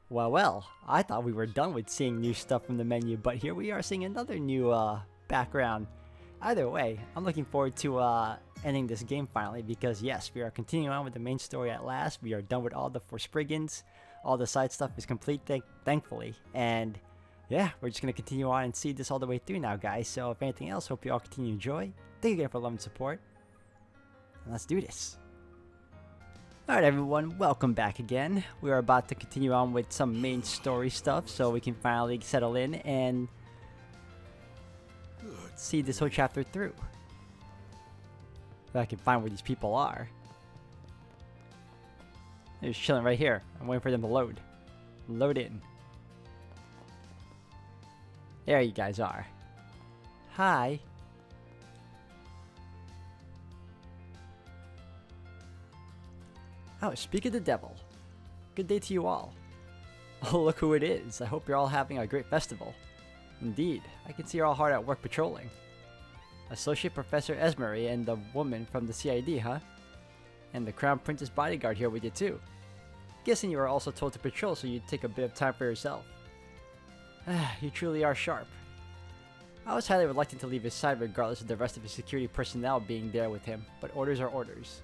Well, I thought we were done with seeing new stuff from the menu, but here we are seeing another new background. Either way, I'm looking forward to ending this game finally because yes, we are continuing on with the main story at last. We are done with all the Forspriggans. All the side stuff is complete, thankfully. And yeah, we're just going to continue on and see this all the way through now, guys. So if anything else, hope you all continue to enjoy. Thank you again for love and support. And let's do this. Alright everyone, welcome back again. We are about to continue on with some main story stuff so we can finally settle in and see this whole chapter through. If I can find where these people are. They're just chilling right here. I'm waiting for them to load. Load in. There you guys are. Hi. Oh, speak of the devil. Good day to you all. Oh, look who it is. I hope you're all having a great festival. Indeed, I can see you're all hard at work patrolling. Associate Professor Esmery and the woman from the CID, huh? And the Crown Prince's bodyguard here with you too. Guessing you were also told to patrol so you'd take a bit of time for yourself. You truly are sharp. I was highly reluctant to leave his side regardless of the rest of his security personnel being there with him, but orders are orders.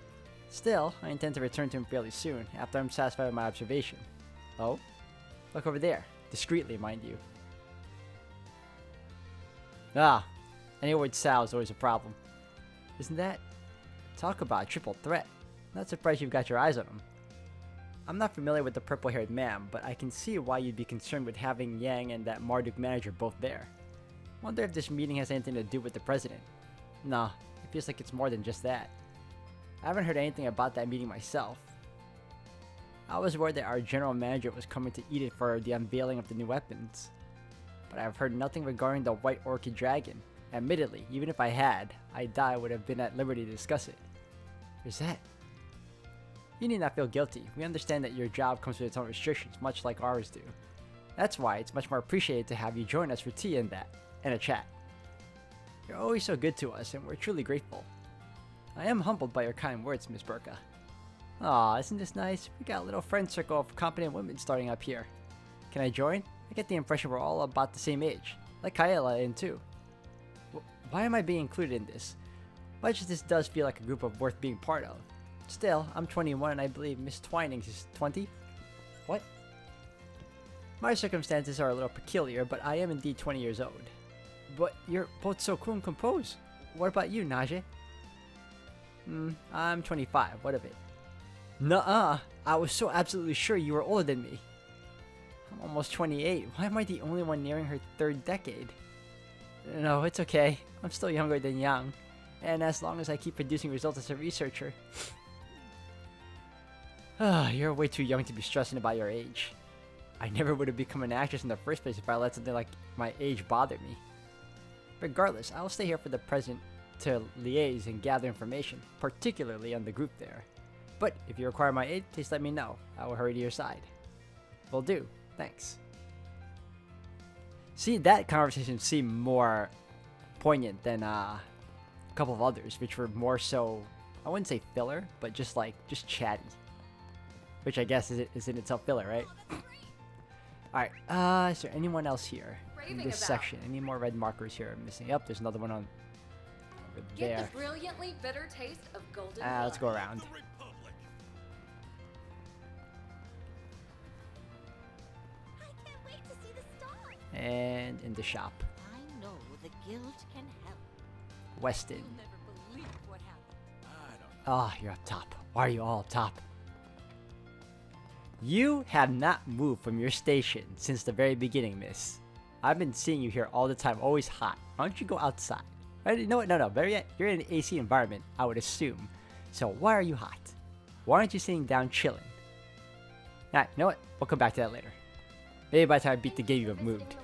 Still, I intend to return to him fairly soon, after I'm satisfied with my observation. Oh? Look over there. Discreetly, mind you. Ah, any word sow is always a problem. Isn't that? Talk about a triple threat. Not surprised you've got your eyes on him. I'm not familiar with the purple-haired man, but I can see why you'd be concerned with having Yang and that Marduk manager both there. Wonder if this meeting has anything to do with the president. Nah, it feels like it's more than just that. I haven't heard anything about that meeting myself. I was worried that our general manager was coming to Edith for the unveiling of the new weapons. But I've heard nothing regarding the White Orchid Dragon. Admittedly, even if I had, I doubt I would have been at liberty to discuss it. Where's that? You need not feel guilty. We understand that your job comes with its own restrictions, much like ours do. That's why it's much more appreciated to have you join us for tea and a chat. You're always so good to us, and we're truly grateful. I am humbled by your kind words, Miss Burka. Aw, isn't this nice? We got a little friend circle of competent women starting up here. Can I join? I get the impression we're all about the same age. Like Kaela in too. Why am I being included in this? Much as this does feel like a group of worth being part of. Still, I'm 21 and I believe Miss Twinings is 20? What? My circumstances are a little peculiar, but I am indeed 20 years old. But you're both so cool and composed. What about you, Najee? I'm 25. What of it? Nuh-uh. I was so absolutely sure you were older than me. I'm almost 28. Why am I the only one nearing her third decade? No, it's okay. I'm still younger than young. And as long as I keep producing results as a researcher. You're way too young to be stressing about your age. I never would have become an actress in the first place if I let something like my age bother me. Regardless, I'll stay here for the present to liaise and gather information, particularly on the group there. But if you require my aid, please let me know. I will hurry to your side. Will do. Thanks. See, that conversation seemed more poignant than a couple of others, which were more so, I wouldn't say filler, but just chatty. Which I guess is in itself filler, right? Alright, is there anyone else here in this section? Any more red markers here I'm missing? Yep, there's another one on over there. Get the brilliantly bitter taste of golden let's go around. I can't wait to see the stars. And in the shop. I know the guild can help. Weston. You'll never believe what happened. Ah, you're up top. Why are you all up top? You have not moved from your station since the very beginning, miss. I've been seeing you here all the time, always hot. Why don't you go outside? You know what? No. Better yet, you're in an AC environment, I would assume. So why are you hot? Why aren't you sitting down chilling? Alright, you know what? We'll come back to that later. Maybe by the time I beat the game, you have moved.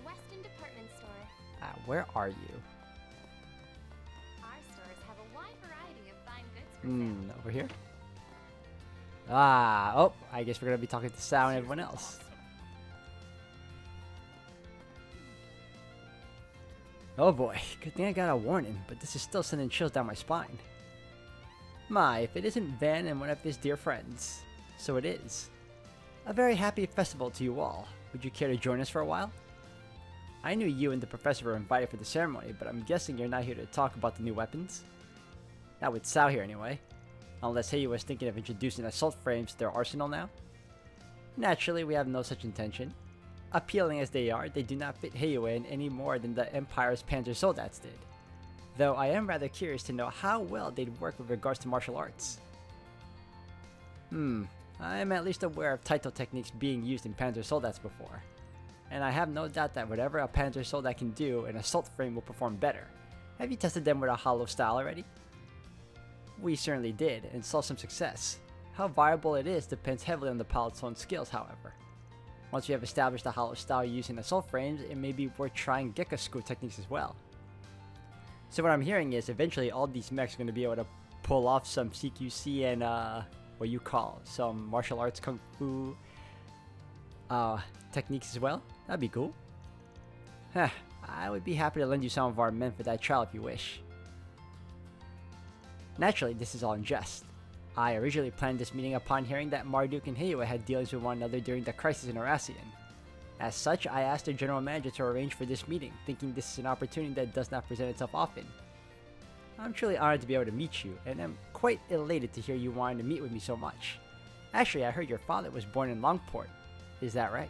Where are you? Our stores have a wide variety of fine goods for sale. Over here? Oh, I guess we're gonna be talking to Sal and everyone else. Oh boy, good thing I got a warning, but this is still sending chills down my spine. My, if it isn't Van and one of his dear friends. So it is. A very happy festival to you all. Would you care to join us for a while? I knew you and the professor were invited for the ceremony, but I'm guessing you're not here to talk about the new weapons? Not with Sao here anyway. Unless Heiyu was thinking of introducing assault frames to their arsenal now? Naturally, we have no such intention. Appealing as they are, they do not fit Heiyu in any more than the Empire's Panzer Soldats did. Though I am rather curious to know how well they'd work with regards to martial arts. I am at least aware of Taito techniques being used in Panzer Soldats before. And I have no doubt that whatever a Panzer Soldat can do, an assault frame will perform better. Have you tested them with a hollow style already? We certainly did, and saw some success. How viable it is depends heavily on the pilot's own skills, however. Once we have established the hollow style using assault frames, it may be worth trying Gekko techniques as well. So what I'm hearing is eventually all these mechs are going to be able to pull off some CQC and what you call some martial arts kung fu techniques as well. That'd be cool. I would be happy to lend you some of our men for that trial if you wish. Naturally, this is all in jest. I originally planned this meeting upon hearing that Marduk and Heiyu had dealings with one another during the crisis in Horacian. As such, I asked the general manager to arrange for this meeting, thinking this is an opportunity that does not present itself often. I'm truly honored to be able to meet you, and I'm quite elated to hear you wanting to meet with me so much. Actually, I heard your father was born in Longport. Is that right?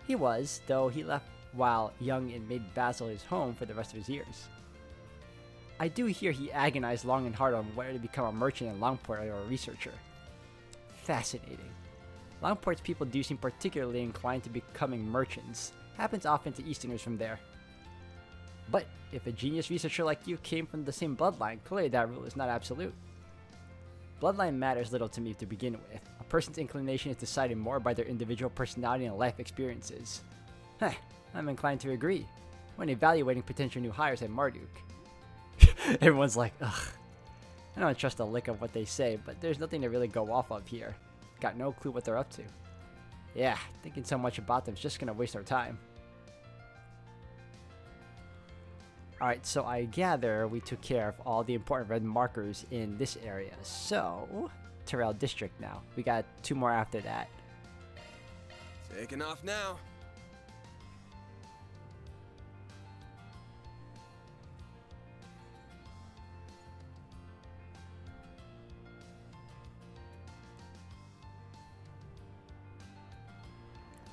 He was, though he left while young and made Basel his home for the rest of his years. I do hear he agonized long and hard on whether to become a merchant in Longport or a researcher. Fascinating. Longport's people do seem particularly inclined to becoming merchants. Happens often to Easterners from there. But if a genius researcher like you came from the same bloodline, clearly that rule is not absolute. Bloodline matters little to me to begin with. A person's inclination is decided more by their individual personality and life experiences. I'm inclined to agree. When evaluating potential new hires at Marduk. Everyone's like, ugh. I don't trust a lick of what they say, but there's nothing to really go off of here. Got no clue what they're up to. Yeah, thinking so much about them is just gonna waste our time. Alright, so I gather we took care of all the important red markers in this area. So, Terrell District now. We got 2 more after that. Taking off now.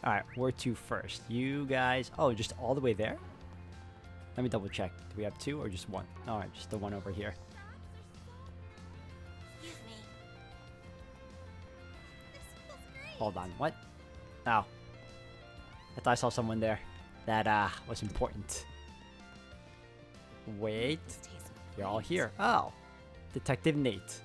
Alright, where to first? You guys... Oh, just all the way there? Let me double check. Do we have 2 or just 1? Alright, just the one over here. Excuse me. This feels great. Hold on, what? Oh. I thought I saw someone there. That, was important. Wait. This tastes You're all great. here. Oh. Detective Nate.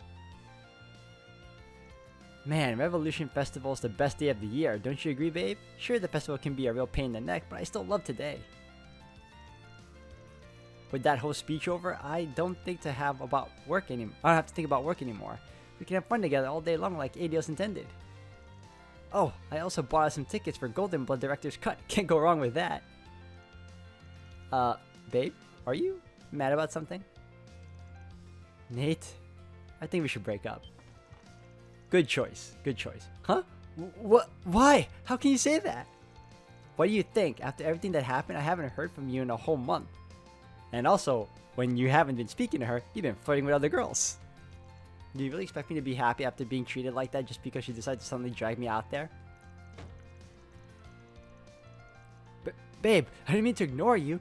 Man, Revolution Festival is the best day of the year. Don't you agree, babe? Sure, the festival can be a real pain in the neck, but I still love today. With that whole speech over, I don't think to have about work anymore. I don't have to think about work anymore. We can have fun together all day long like Adios intended. Oh, I also bought us some tickets for Golden Blood Director's Cut. Can't go wrong with that. Babe, are you mad about something? Nate, I think we should break up. Good choice. Good choice. Huh? What? Why? How can you say that? What do you think? After everything that happened, I haven't heard from you in a whole month. And also, when you haven't been speaking to her, you've been flirting with other girls. Do you really expect me to be happy after being treated like that just because you decided to suddenly drag me out there? Babe, I didn't mean to ignore you.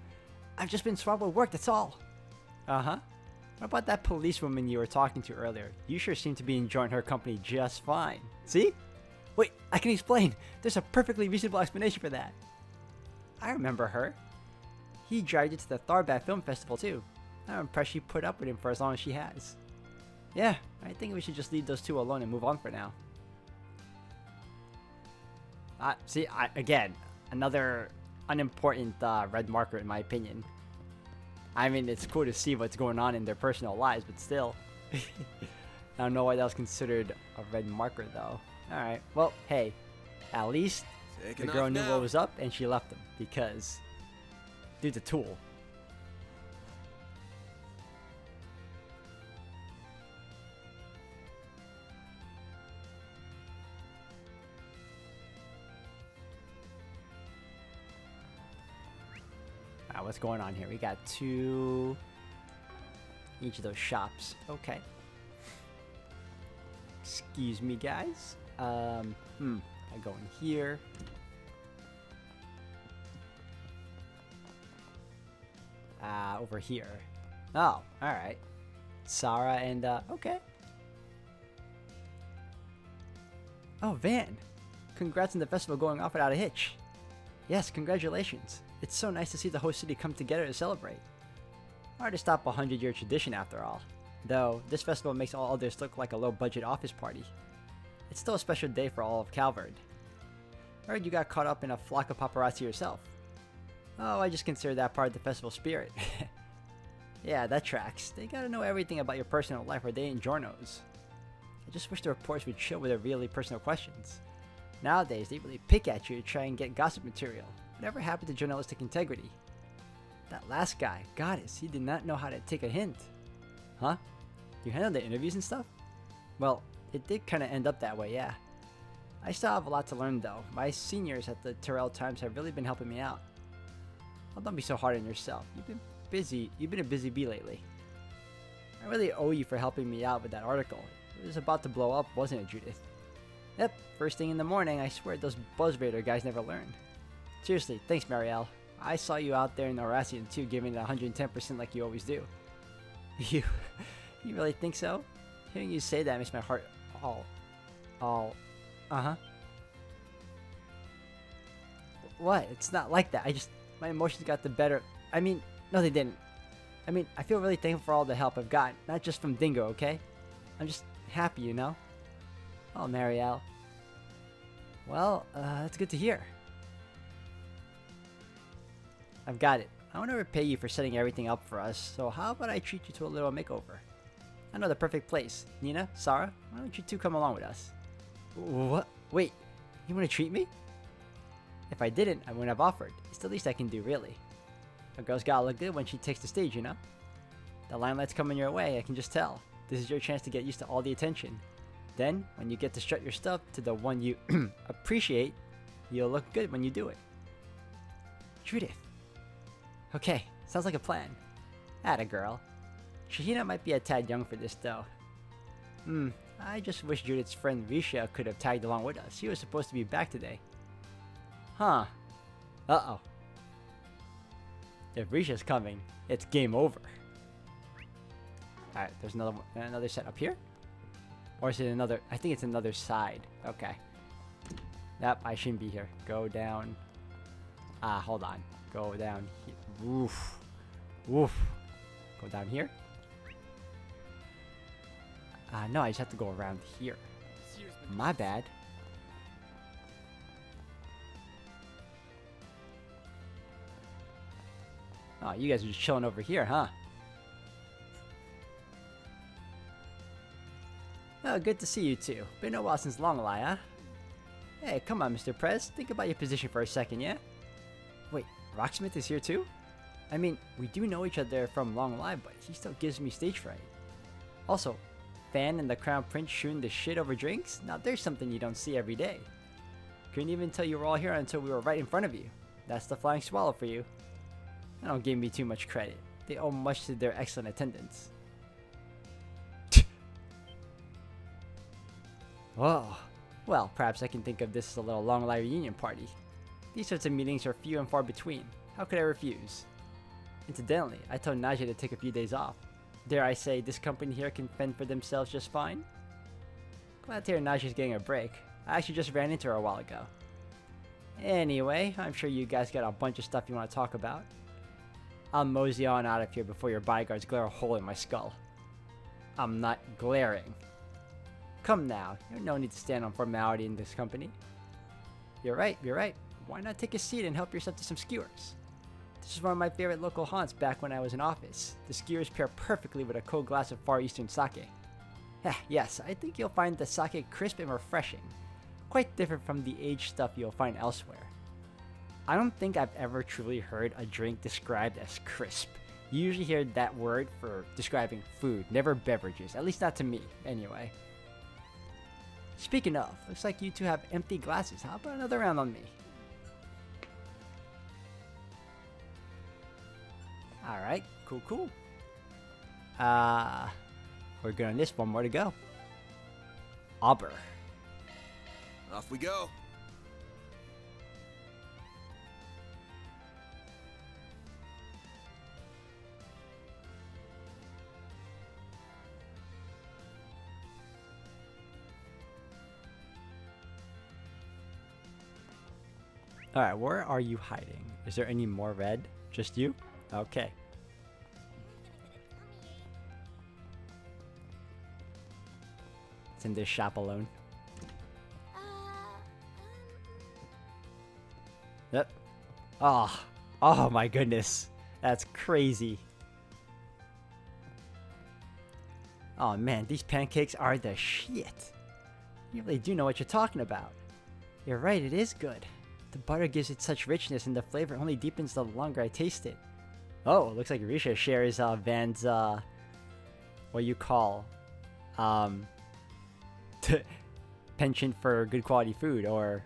I've just been swamped with work, that's all. Uh-huh. What about that policewoman you were talking to earlier? You sure seem to be enjoying her company just fine. See? Wait, I can explain. There's a perfectly reasonable explanation for that. I remember her. He dragged you to the Tharbat Film Festival too. I'm impressed she put up with him for as long as she has. Yeah, I think we should just leave those two alone and move on for now. Again, another unimportant red marker in my opinion. I mean, it's cool to see what's going on in their personal lives, but still. I don't know why that was considered a red marker, though. Alright, well, hey. At least the girl knew what was up, and she left him, because dude's a tool. what's going on here? We got 2 each of those shops. Okay. Excuse me, guys. I go in here. Over here. Oh, alright. Sarah and, okay. Oh, Van. Congrats on the festival going off without a hitch. Yes, congratulations. It's so nice to see the whole city come together to celebrate. Hard to stop a 100-year tradition after all. Though, this festival makes all others look like a low-budget office party. It's still a special day for all of Calvard. Heard you got caught up in a flock of paparazzi yourself. Oh, I just consider that part of the festival spirit. Yeah, that tracks. They gotta know everything about your personal life or they ain't journos. I just wish the reporters would chill with their really personal questions. Nowadays, they really pick at you to try and get gossip material. Whatever happened to journalistic integrity? That last guy, Goddess, he did not know how to take a hint. Huh? You handled the interviews and stuff? Well, it did kind of end up that way, yeah. I still have a lot to learn though. My seniors at the Terrell Times have really been helping me out. Well, don't be so hard on yourself. You've been a busy bee lately. I really owe you for helping me out with that article. It was about to blow up, wasn't it, Judith? Yep, first thing in the morning, I swear those Buzz Raider guys never learn. Seriously, thanks, Marielle. I saw you out there in Horacian too, giving it 110% like you always do. You really think so? Hearing you say that makes my heart uh-huh. What? It's not like that. My emotions got the better. I mean, no they didn't. I mean, I feel really thankful for all the help I've gotten, not just from Dingo, okay? I'm just happy, you know? Oh, Marielle. Well, that's good to hear. I've got it. I want to repay you for setting everything up for us, so how about I treat you to a little makeover? I know the perfect place. Nina, Sarah, why don't you two come along with us? What? Wait, you want to treat me? If I didn't, I wouldn't have offered. It's the least I can do, really. A girl's gotta look good when she takes the stage, you know? The limelight's coming your way, I can just tell. This is your chance to get used to all the attention. Then, when you get to strut your stuff to the one you appreciate, you'll look good when you do it. Judith. Okay, sounds like a plan. Atta girl. Shahina might be a tad young for this, though. I just wish Judith's friend Risha could have tagged along with us. She was supposed to be back today. Huh. Uh-oh. If Risha's coming, it's game over. Alright, there's another set up here? Or is it another? I think it's another side. Okay. Yep, I shouldn't be here. Go down. Hold on. Go down here. Woof. Woof. Go down here. No, I just have to go around here. My bad. Oh, you guys are just chilling over here, huh? Oh, good to see you two. Been a while since Longley, huh? Hey, come on, Mr. Prez. Think about your position for a second, yeah? Wait, Rocksmith is here too? I mean, we do know each other from Longley, but he still gives me stage fright. Also, Fan and the Crown Prince shooting the shit over drinks? Now there's something you don't see every day. Couldn't even tell you were all here until we were right in front of you. That's the Flying Swallow for you. I don't give me too much credit. They owe much to their excellent attendance. Whoa. Well, perhaps I can think of this as a little Longley reunion party. These sorts of meetings are few and far between. How could I refuse? Incidentally, I told Naja to take a few days off. Dare I say this company here can fend for themselves just fine? Glad to hear Naja's getting a break. I actually just ran into her a while ago. Anyway, I'm sure you guys got a bunch of stuff you want to talk about. I'll mosey on out of here before your bodyguards glare a hole in my skull. I'm not glaring. Come now, there's no need to stand on formality in this company. You're right. Why not take a seat and help yourself to some skewers? This is one of my favorite local haunts back when I was in office. The skewers pair perfectly with a cold glass of Far Eastern sake. Yes, I think you'll find the sake crisp and refreshing. Quite different from the aged stuff you'll find elsewhere. I don't think I've ever truly heard a drink described as crisp. You usually hear that word for describing food, never beverages. At least not to me, anyway. Speaking of, looks like you two have empty glasses. How about another round on me? Alright, cool, cool. We're good on this. One more to go. Auber. Off we go. Alright, where are you hiding? Is there any more red? Just you? Okay. It's in this shop alone. Yep. Oh my goodness. That's crazy. Oh man, these pancakes are the shit. You really do know what you're talking about. You're right, it is good. The butter gives it such richness and the flavor only deepens the longer I taste it. Oh, looks like Risha shares Van's, what you call, penchant for good quality food, or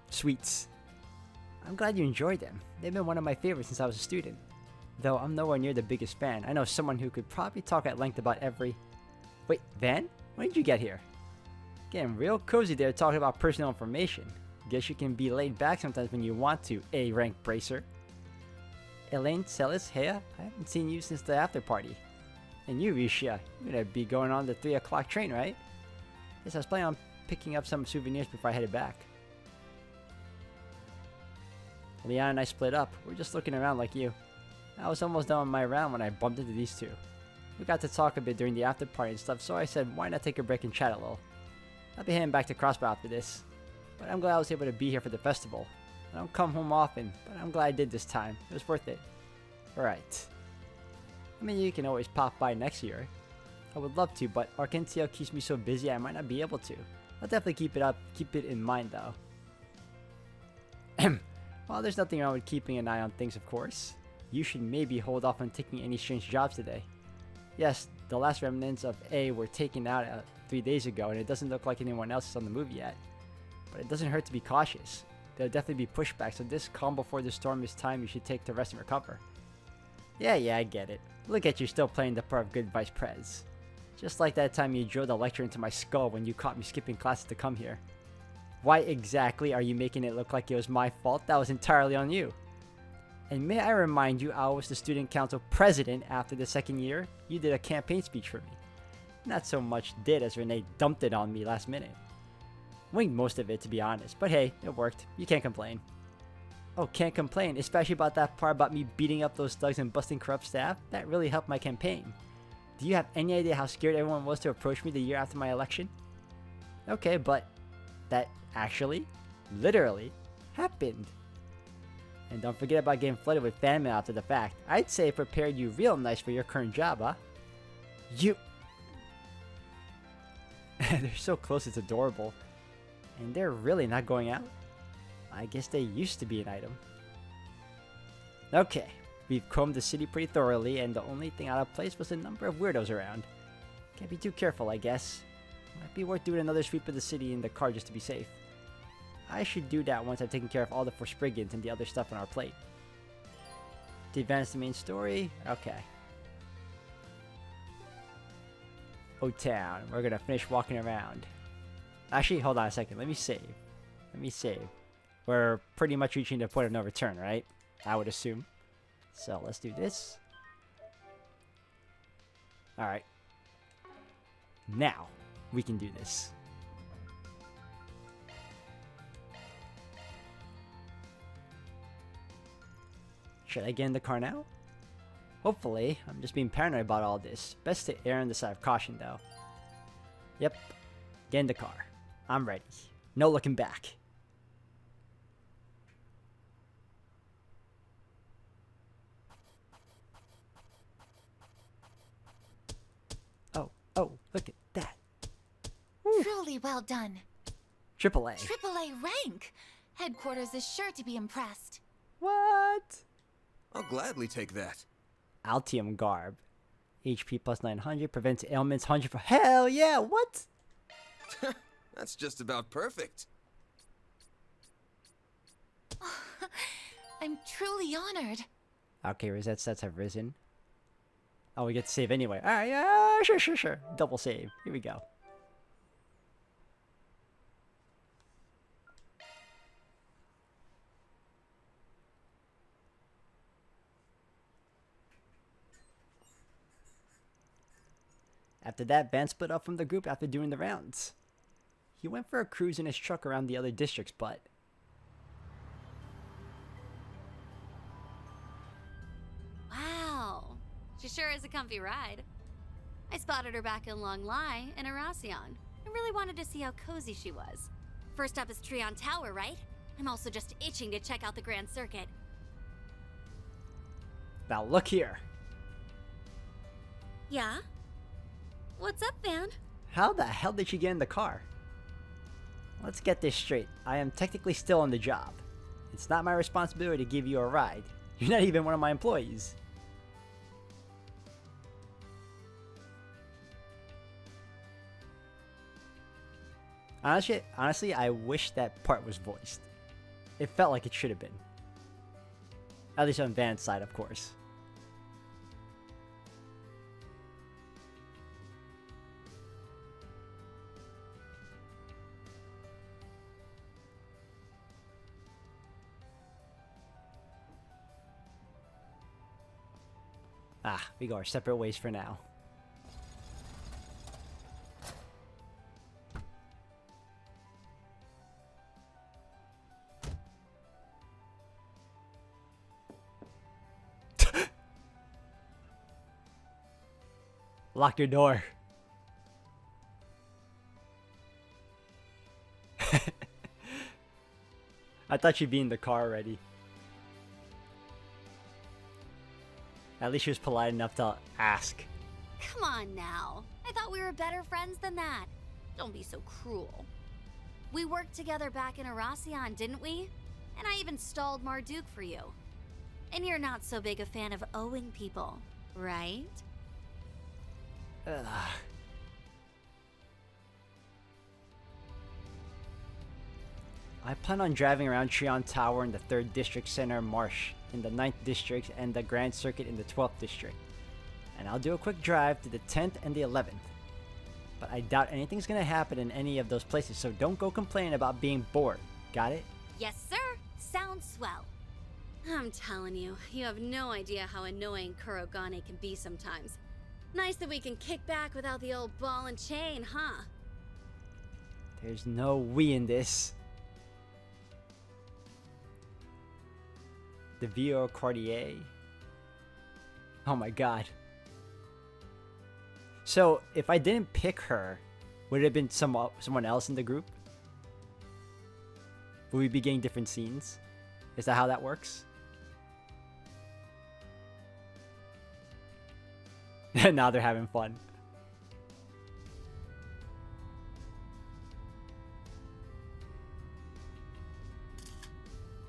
sweets. I'm glad you enjoyed them. They've been one of my favorites since I was a student. Though I'm nowhere near the biggest fan. I know someone who could probably talk at length about every... Wait, Van? When did you get here? Getting real cozy there talking about personal information. Guess you can be laid back sometimes when you want to, A-rank bracer. Elaine Celis, hey, I haven't seen you since the after party. And you, Risha, you're gonna be going on the 3 o'clock train, right? Yes, I was planning on picking up some souvenirs before I headed back. Leon and I split up. We're just looking around like you. I was almost done with my round when I bumped into these two. We got to talk a bit during the after party and stuff, so I said, why not take a break and chat a little? I'll be heading back to Crossbow after this. But I'm glad I was able to be here for the festival. I don't come home often, but I'm glad I did this time. It was worth it. Alright. I mean, you can always pop by next year. I would love to, but Argentio keeps me so busy I might not be able to. I'll definitely keep it in mind though. Well, there's nothing wrong with keeping an eye on things, of course. You should maybe hold off on taking any strange jobs today. Yes, the last remnants of A were taken out 3 days ago, and it doesn't look like anyone else is on the move yet. But it doesn't hurt to be cautious. There'll definitely be pushback, so this calm before the storm is time you should take to rest and recover. Yeah, I get it. Look at you still playing the part of good vice prez. Just like that time you drilled a lecture into my skull when you caught me skipping classes to come here. Why exactly are you making it look like it was my fault? That was entirely on you. And may I remind you, I was the student council president after the second year. You did a campaign speech for me. Not so much did as Renee dumped it on me last minute. Winged most of it, to be honest, but hey, it worked. You can't complain. Oh, can't complain, especially about that part about me beating up those thugs and busting corrupt staff? That really helped my campaign. Do you have any idea how scared everyone was to approach me the year after my election? Okay, but that actually, literally, happened. And don't forget about getting flooded with fan mail after the fact. I'd say it prepared you real nice for your current job, huh? You... They're so close, it's adorable. And they're really not going out? I guess they used to be an item. Okay, we've combed the city pretty thoroughly, and the only thing out of place was the number of weirdos around. Can't be too careful, I guess. Might be worth doing another sweep of the city in the car just to be safe. I should do that once I've taken care of all the Forspriggans and the other stuff on our plate. To advance the main story? Okay. O-Town. We're gonna finish walking around. Actually, hold on a second. Let me save. We're pretty much reaching the point of no return, right? I would assume. So let's do this. Alright. Now, we can do this. Should I get in the car now? Hopefully. I'm just being paranoid about all this. Best to err on the side of caution, though. Yep. Get in the car. I'm ready. No looking back. Oh, look at that. Woo. Truly well done. AAA. AAA rank. Headquarters is sure to be impressed. What? I'll gladly take that. Altium Garb. HP plus 900, prevents ailments 100 for... Hell yeah, what? That's just about perfect. I'm truly honored. Okay, reset stats have risen. Oh, we get to save anyway. Alright, yeah, sure. Double save. Here we go. After that, Van split up from the group after doing the rounds. He went for a cruise in his truck around the other districts, but... Wow. She sure is a comfy ride. I spotted her back in Long Lai in Arasion. I really wanted to see how cozy she was. First up is Trion Tower, right? I'm also just itching to check out the Grand Circuit. Now look here. Yeah? What's up, Van? How the hell did she get in the car? Let's get this straight. I am technically still on the job. It's not my responsibility to give you a ride. You're not even one of my employees. Honestly, I wish that part was voiced. It felt like it should have been. At least on Van's side, of course. We go our separate ways for now. Lock your door. I thought she'd be in the car already. At least she was polite enough to ask. Come on now. I thought we were better friends than that. Don't be so cruel. We worked together back in Arasion, didn't we? And I even stalled Marduk for you. And you're not so big a fan of owing people, right? Ugh. I plan on driving around Trion Tower in the 3rd District Center Marsh in the 9th District and the Grand Circuit in the 12th District. And I'll do a quick drive to the 10th and the 11th. But I doubt anything's gonna happen in any of those places, so don't go complaining about being bored. Got it? Yes, sir. Sounds swell. I'm telling you, you have no idea how annoying Kurogane can be sometimes. Nice that we can kick back without the old ball and chain, huh? There's no we in this. The Vio Cartier. Oh my god. So, if I didn't pick her, would it have been someone else in the group? Would we be getting different scenes? Is that how that works? Now they're having fun.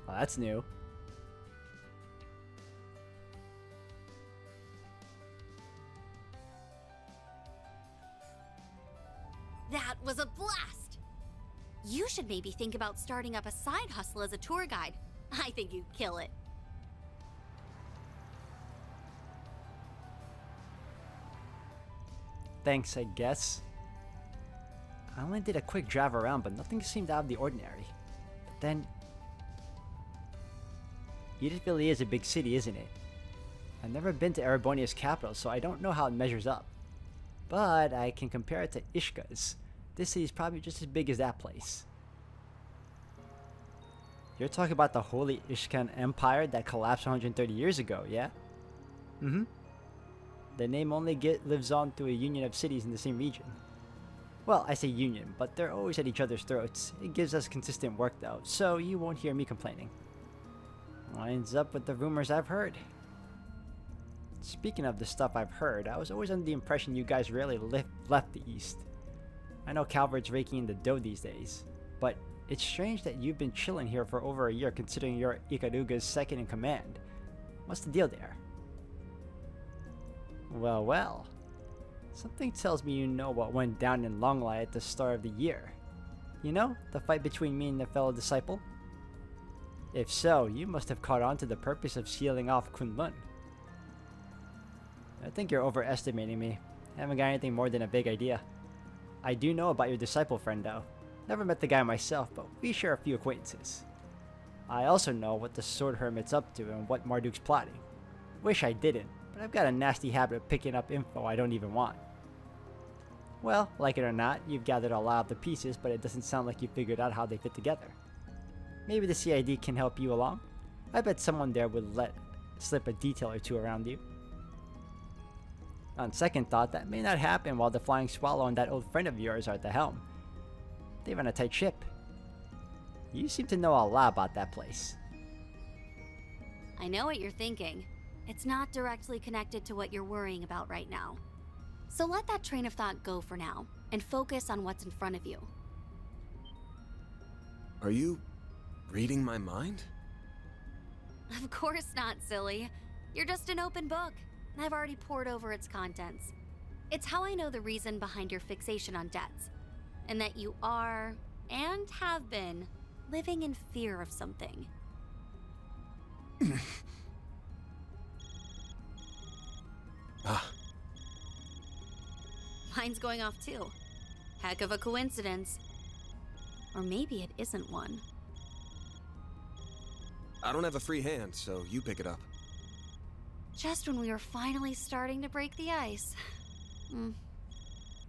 Oh, that's new. That was a blast! You should maybe think about starting up a side hustle as a tour guide. I think you'd kill it. Thanks, I guess. I only did a quick drive around, but nothing seemed out of the ordinary. But then... Edith really is a big city, isn't it? I've never been to Erebonia's capital, so I don't know how it measures up. But I can compare it to Ishka's. This city's probably just as big as that place. You're talking about the Holy Ishkan Empire that collapsed 130 years ago, yeah? Mm-hmm. The name only lives on through a union of cities in the same region. Well, I say union, but they're always at each other's throats. It gives us consistent work though, so you won't hear me complaining. Lines up with the rumors I've heard. Speaking of the stuff I've heard, I was always under the impression you guys rarely left the East. I know Calvert's raking in the dough these days, but it's strange that you've been chilling here for over a year considering you're Ikaruga's second in command. What's the deal there? Well, well. Something tells me you know what went down in Longlai at the start of the year. You know, the fight between me and the fellow disciple? If so, you must have caught on to the purpose of sealing off Kunlun. I think you're overestimating me. I haven't got anything more than a big idea. I do know about your disciple friend though. Never met the guy myself, but we share a few acquaintances. I also know what the Sword Hermit's up to and what Marduk's plotting. Wish I didn't, but I've got a nasty habit of picking up info I don't even want. Well, like it or not, you've gathered a lot of the pieces, but it doesn't sound like you figured out how they fit together. Maybe the CID can help you along? I bet someone there would let slip a detail or two around you. On second thought, that may not happen while the Flying Swallow and that old friend of yours are at the helm. They run a tight ship. You seem to know a lot about that place. I know what you're thinking. It's not directly connected to what you're worrying about right now. So let that train of thought go for now, and focus on what's in front of you. Are you reading my mind? Of course not, silly. You're just an open book. I've already pored over its contents. It's how I know the reason behind your fixation on debts, and that you are, and have been, living in fear of something. Mine's going off too. Heck of a coincidence. Or maybe it isn't one. I don't have a free hand, so you pick it up. Just when we were finally starting to break the ice.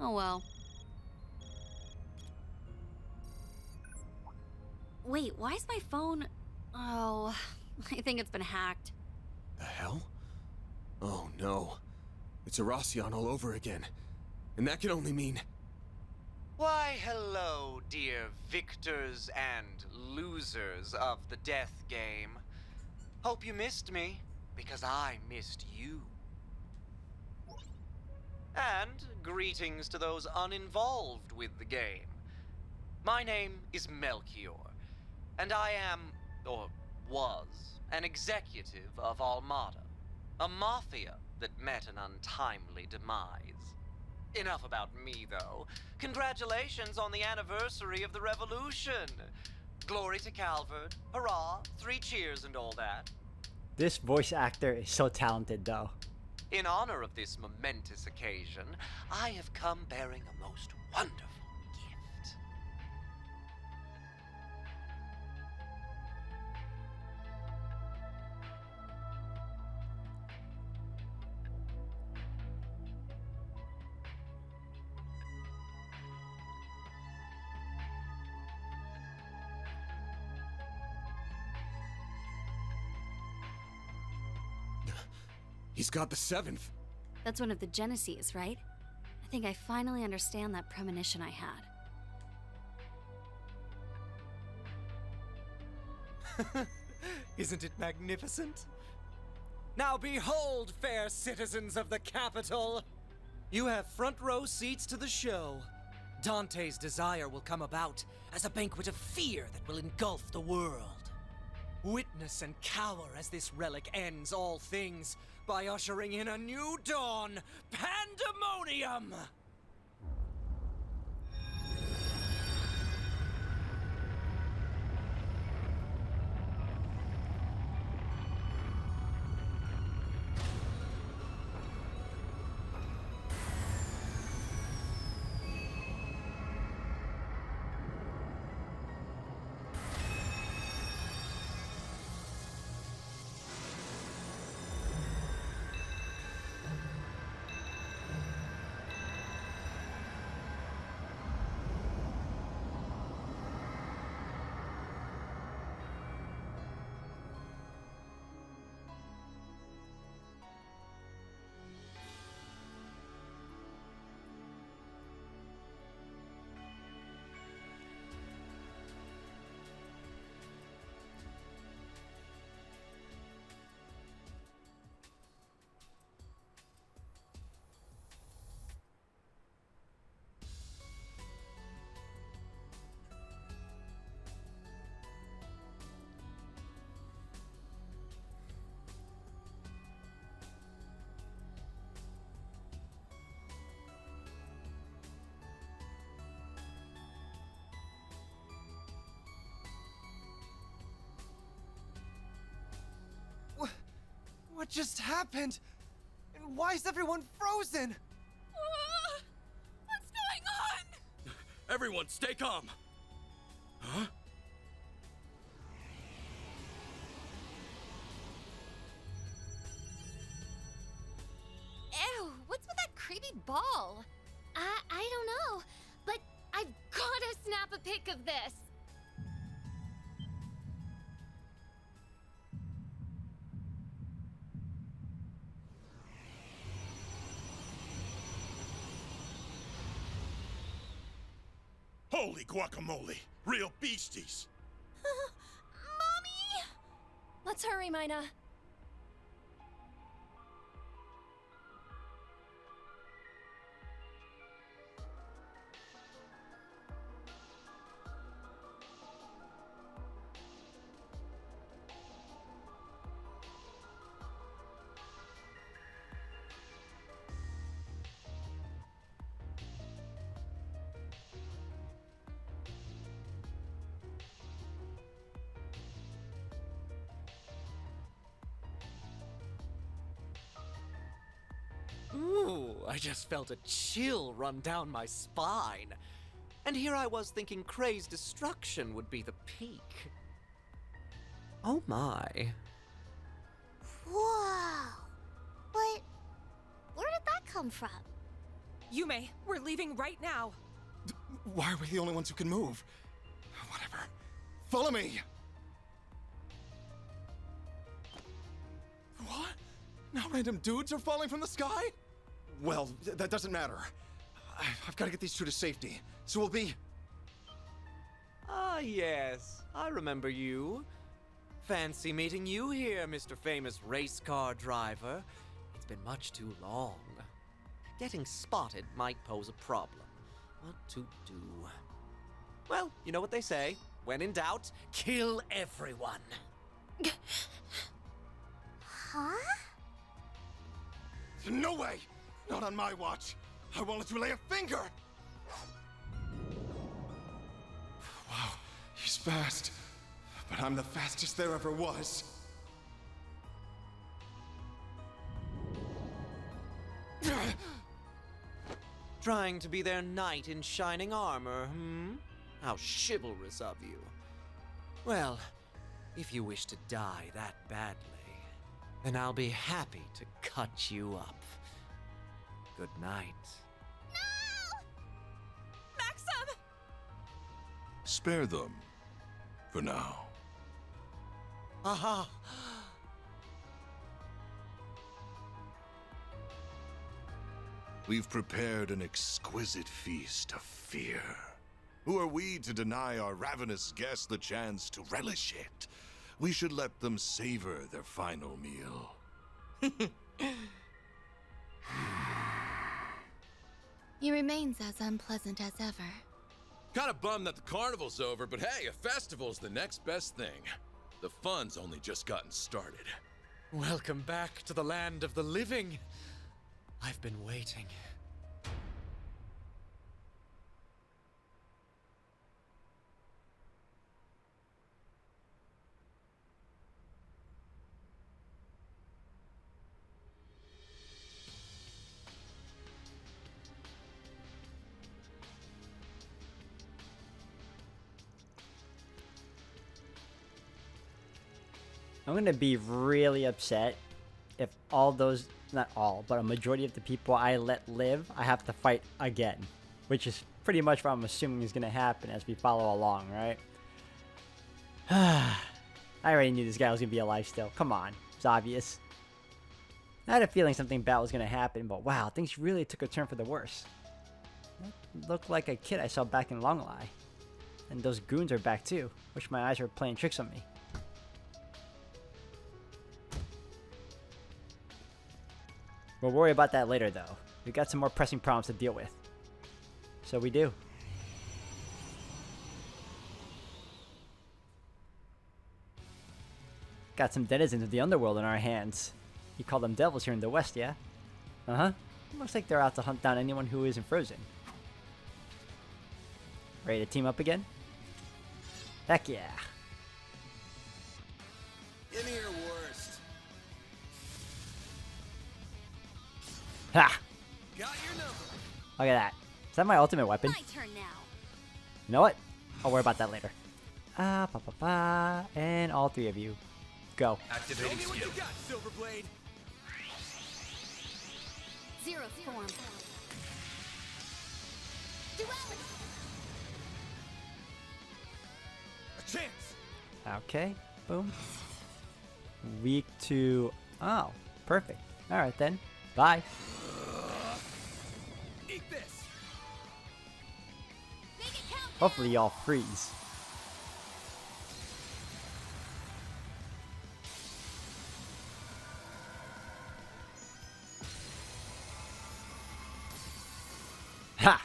Oh well. Wait, why is my phone... Oh, I think it's been hacked. The hell? Oh no. It's Erasion all over again. And that can only mean... Why, hello, dear victors and losers of the death game. Hope you missed me, because I missed you. And greetings to those uninvolved with the game. My name is Melchior, and I am, or was, an executive of Almada, a mafia that met an untimely demise. Enough about me, though. Congratulations on the anniversary of the revolution. Glory to Calvard. Hurrah, 3 cheers and all that. This voice actor is so talented though. In honor of this momentous occasion, I have come bearing a most wonderful gift. He's got the 7th. That's one of the Genesees, right? I think I finally understand that premonition I had. Isn't it magnificent? Now behold, fair citizens of the capital! You have front row seats to the show. Dante's desire will come about as a banquet of fear that will engulf the world. Witness and cower as this relic ends all things by ushering in a new dawn, Pandemonium! What just happened? And Why is everyone frozen? What's going on? Everyone, stay calm. Huh? Ew, what's with that creepy ball? I don't know, but I've gotta snap a pic of this. Holy guacamole! Real beasties! Mommy! Let's hurry, Mina. Ooh, I just felt a chill run down my spine. And here I was thinking Kray's destruction would be the peak. Oh my. Whoa! But where did that come from? Yume, we're leaving right now. Why are we the only ones who can move? Whatever. Follow me! What? Now random dudes are falling from the sky? Well, that doesn't matter. I've got to get these two to safety, so we'll be... Ah, yes. I remember you. Fancy meeting you here, Mr. Famous Race Car Driver. It's been much too long. Getting spotted might pose a problem. What to do? Well, you know what they say. When in doubt, kill everyone. Huh? No way! Not on my watch! I won't let you lay a finger! Wow, he's fast. But I'm the fastest there ever was. Trying to be their knight in shining armor, hmm? How chivalrous of you. Well, if you wish to die that badly, then I'll be happy to cut you up. Good night. No! Maxim! Spare them. For now. Aha! We've prepared an exquisite feast of fear. Who are we to deny our ravenous guests the chance to relish it? We should let them savor their final meal. He remains as unpleasant as ever. Kinda bummed that the carnival's over, but hey, a festival's the next best thing. The fun's only just gotten started. Welcome back to the land of the living. I've been waiting. I'm gonna be really upset if all those, not all, but a majority of the people I let live, I have to fight again. Which is pretty much what I'm assuming is gonna happen as we follow along, right? I already knew this guy was gonna be alive still. Come on, it's obvious. I had a feeling something bad was gonna happen, but wow, things really took a turn for the worse. That looked like a kid I saw back in Longlai. And those goons are back too. Wish my eyes were playing tricks on me. We'll worry about that later, though. We got some more pressing problems to deal with. So we do. Got some denizens of the underworld in our hands. You call them devils here in the West, yeah? Uh-huh. Looks like they're out to hunt down anyone who isn't frozen. Ready to team up again? Heck yeah. Give me your worst. Ha! Got your number. Look at that. Is that my ultimate weapon? My turn now. You know what? I'll worry about that later. And all three of you. Go. Activating skill. What you got, Silverblade? Zero form. Duality. A chance. Okay. Boom. Weak to... Oh, perfect. Alright then. Bye. Eat this. Make it count. Hopefully y'all freeze. Ha!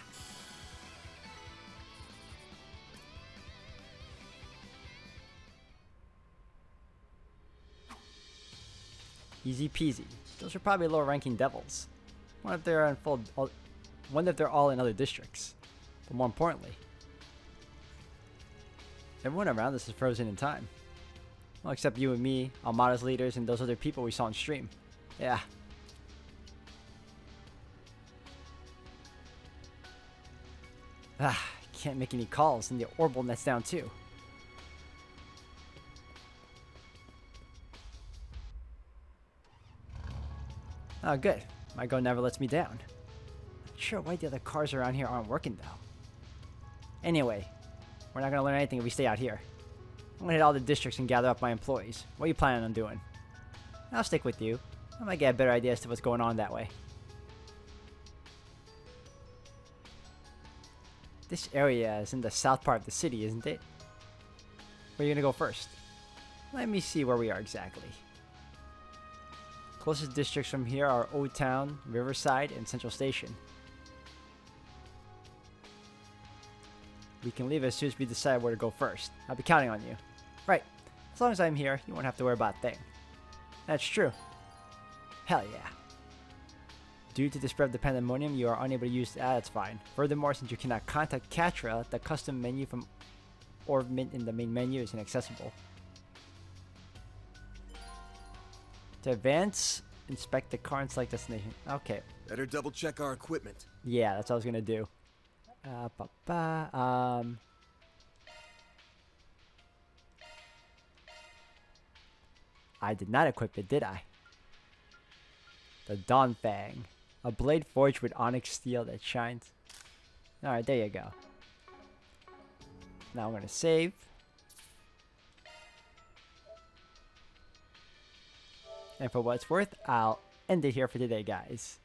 Easy peasy. Those are probably lower-ranking devils. Wonder if they're all in other districts. But more importantly, everyone around us is frozen in time. Well, except you and me, Almada's leaders, and those other people we saw on stream. Yeah. Can't make any calls, and the orbital net's down too. Oh, good. My go never lets me down. Not sure why the other cars around here aren't working though. Anyway, we're not gonna learn anything if we stay out here. I'm gonna hit all the districts and gather up my employees. What are you planning on doing? I'll stick with you. I might get a better idea as to what's going on that way. This area is in the south part of the city, isn't it? Where are you gonna go first? Let me see where we are exactly. Closest districts from here are Old Town, Riverside, and Central Station. We can leave as soon as we decide where to go first. I'll be counting on you. Right. As long as I'm here, you won't have to worry about a thing. That's true. Hell yeah. Due to the spread of the Pandemonium, you are unable to use that's fine. Furthermore, since you cannot contact Catra, the custom menu from Orb Mint in the main menu is inaccessible. To advance, inspect the car and select destination. Okay. Better double check our equipment. Yeah, that's what I was gonna do. I did not equip it, did I? The Dawn Fang. A blade forged with onyx steel that shines. Alright, there you go. Now I'm gonna save. And for what it's worth, I'll end it here for today, guys.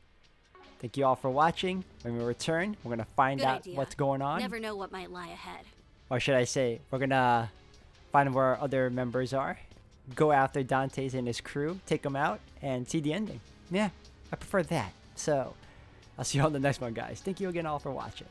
Thank you all for watching. When we return, we're going to find Good out idea. what's going on. Never know what might lie ahead. Or should I say, we're going to find where our other members are, go after Dante's and his crew, take them out, and see the ending. Yeah, I prefer that. So, I'll see you on the next one, guys. Thank you again all for watching.